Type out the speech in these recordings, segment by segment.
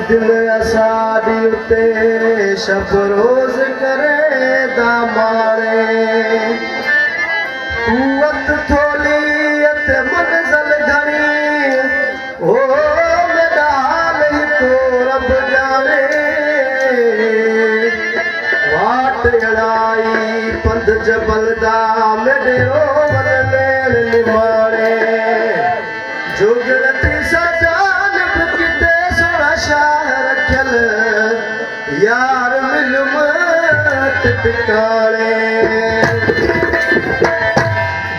दिल असादी उते शब रोज करे दामारे कुवत थोली अते मंज़िल घणी ओ मेरा हाल ही तो रब जाने वाट अड़ाई पंध जबल दा मेरे रोवन लेन निमाणे जोगणती सजान किते सोना शाह रखल यार मिलमत टिकाणे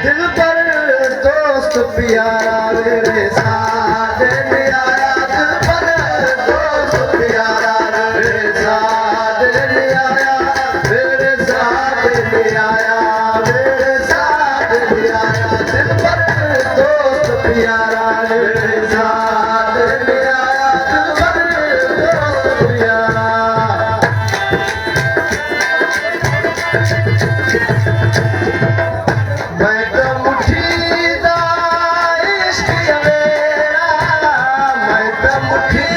दिल पर दोस्त प्यारा मेरे साथ में आया दिल पर दोस्त प्यारा मेरे साथ में आया मेरे साथ में आया मेरे साथ में आया दिल पर दोस्त प्यारा मेरे साथ में आया दिल पर दोस्त प्यारा मैं तो मुट्ठी दा इश्क मेरा मैं तो मुट्ठी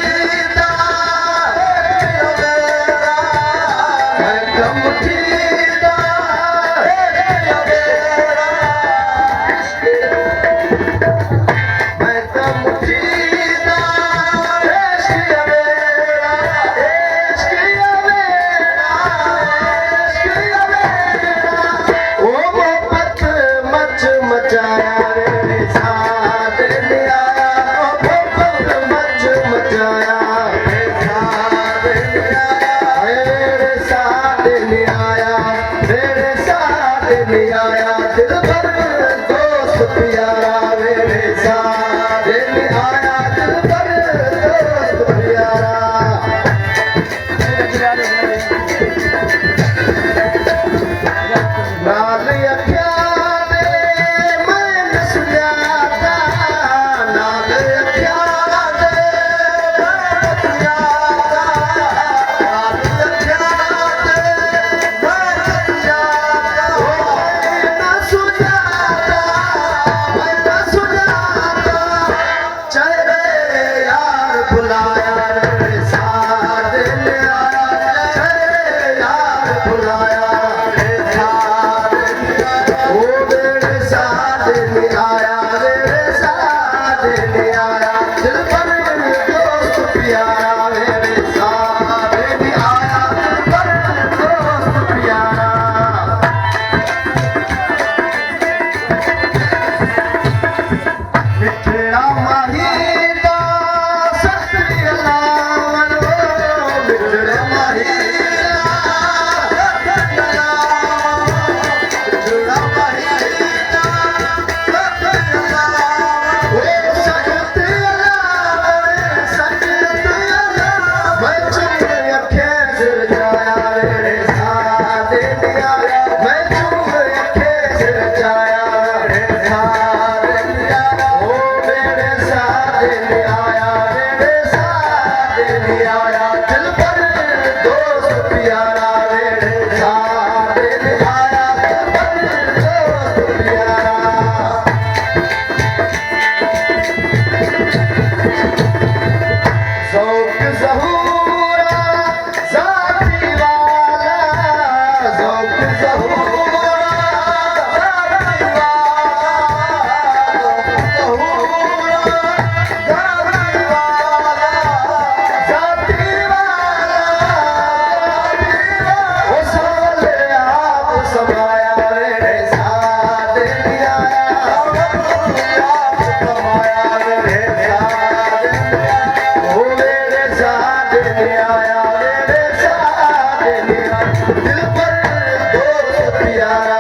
दा इश्क मेरा मैं तो मुट्ठी दा इश्क मेरा मैं तो मुट्ठी दा इश्क मेरा इश्क मेरा इश्क मेरा ओ मोहब्बत मच मचाया मेरे साथ में आया ओ मोहब्बत मच मचाया मेरे साथ में आया मेरे साथ में आया दिल भर दोस्त प्यारा मेरे साथ में आया दिल भर दोस्त प्यारा नाल अखिया दे मैं नसुयादा नाल अखिया दे मैं नसुयादा नाल अखिया दे मैं नसुयादा मैं नसुयादा चेहरे यार बुलाया मेरे साथ में आया चेहरे यार बुलाया मेरे साथ ओ मेरे साथ में आया मेरे साथ में आया दिल पर दोस्त प्यारा मेरे साथ में आया दिल पर दोस्त प्यारा मिठड़ा माही दा सखी अलावन मिठड़ा माही दा सखी अलावन मिठड़ा माही दा सखी अलावन ओ सखत अलावन सखत अलावन मैं चुप अखे सिर जाया मेरे साथ में आया मैं चुप अखे सिर जाया मेरे साथ में आया ओ मेरे साथ में आया मेरे साथ में आया दिल पर दोस्त प्यारा मेरे साथ में आया दिल पर दोस्त प्यारा ज़ौक़ ज़हूरा ज़ाती वाला ज़ौक़ ज़हूरा ज़ाती वाला ज़हूरा ज़ाती वाला ज़ाती वाला ओ साले आप समाया मेरे साथ में आया आप समाया मेरे साथ में आया ओ मेरे साथ में आया मेरे साथ में आया दिल पर दोस्त प्यारा